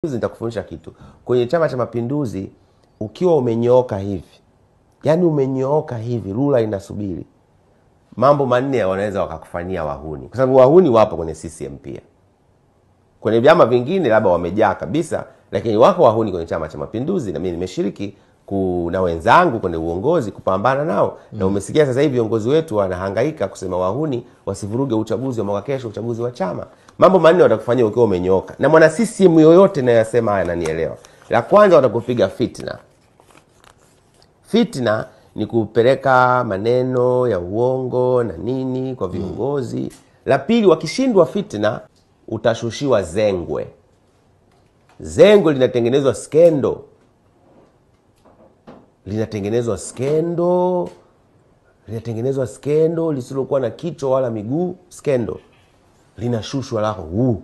Nitakufundisha kitu. Kwenye Chama cha Mapinduzi ukiwa umenyooka hivi. Yaani umenyooka hivi, rula inasubiri. Mambo manne wanaweza wakakufanyia wahuni. Kwa sababu wahuni wapo kwenye CCM pia. Kwenye vyama vingine labda wamejaa kabisa, lakini wako wahuni kwenye Chama cha Mapinduzi na mimi nimeshiriki na wenzangu kwenye uongozi kupambana nao. Na umesikia sasa hivi viongozi wetu wanahangaika kusema wahuni wasivuruge uchaguzi wa mwaka kesho, uchaguzi wa chama. Mambo manne watakufanyia ukiwa umenyooka. Na mwana CCM yoyote nayasema haya ananielewa. La kwanza watakupiga fitna. Fitna ni kupeleka maneno ya uongo na nini kwa viongozi. La pili, wakishindwa fitna utashushiwa zengwe. Zengwe linatengenezwa skendo. Linatengenezwa skendo lisilokuwa na kichwa wala miguu, skendo. Linashushwa lako.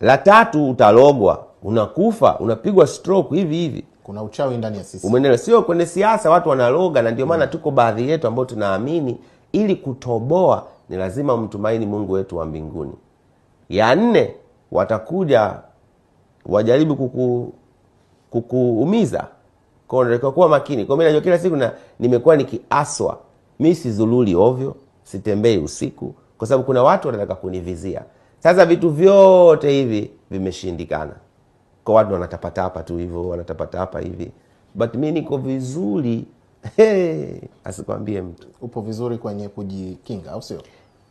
La tatu utalogwa, unakufa, unapigwa stroke hivi hivi. Kuna uchawi ndani ya sisi. Umeelewa? Sio kwenye siasa watu wanaloga, na ndio maana tuko baadhi yetu ambao tunaamini ili kutoboa ni lazima mtumaini Mungu wetu wa mbinguni. Ya nne, watakuja wajaribu kukuumiza. Kwa hiyo unatakiwa kuwa makini. Kwa mimi najua kila siku nimekuwa nikiaswa. Mimi sizululi ovyo, sitembei usiku kwa sababu kuna watu wanataka kunivizia. Sasa vitu vyote hivi vimeshindikana. Kwa watu wanatapatapa tu hivyo, wanatapatapa hivi. But mimi niko vizuri. Asikwambie mtu. Upo vizuri kwenye kujikinga, au sio?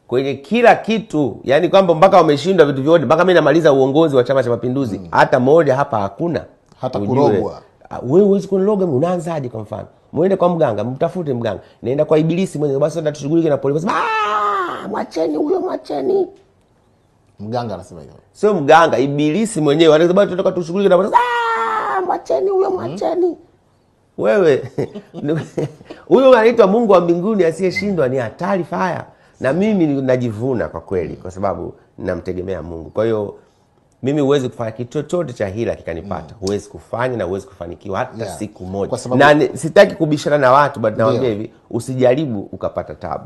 Kwenye kila kitu. Yaani kwamba mpaka wameshindwa vitu vyote, mpaka mimi namaliza uongozi wa Chama cha Mapinduzi. Hata moja hapa hakuna. Hata kurogwa. Wewe huwezi kuniloga, unaanzaje kwa mfano? Muende kwa mganga, mtafute mganga. Naenda kwa ibilisi mwenyewe, basi ndio tushughulike na polisi. Mwacheni huyo, mwacheni. Mganga anasema hivyo. Sio mganga, ibilisi mwenyewe. Anasema tunataka tushughulike na polisi. Mwacheni huyo, mwacheni. Wewe huyo anaitwa Mungu wa mbinguni asiyeshindwa, ni hatari faya. Na mimi najivuna kwa kweli kwa sababu ninamtegemea Mungu. Kwa hiyo mimi huwezi kufanya kitu chochote cha hila kikanipata. Huwezi kufanya na huwezi kufanikiwa hata siku moja. Sababu... Na sitaki kubishana na watu, but nawaambia hivi, usijaribu ukapata tabu.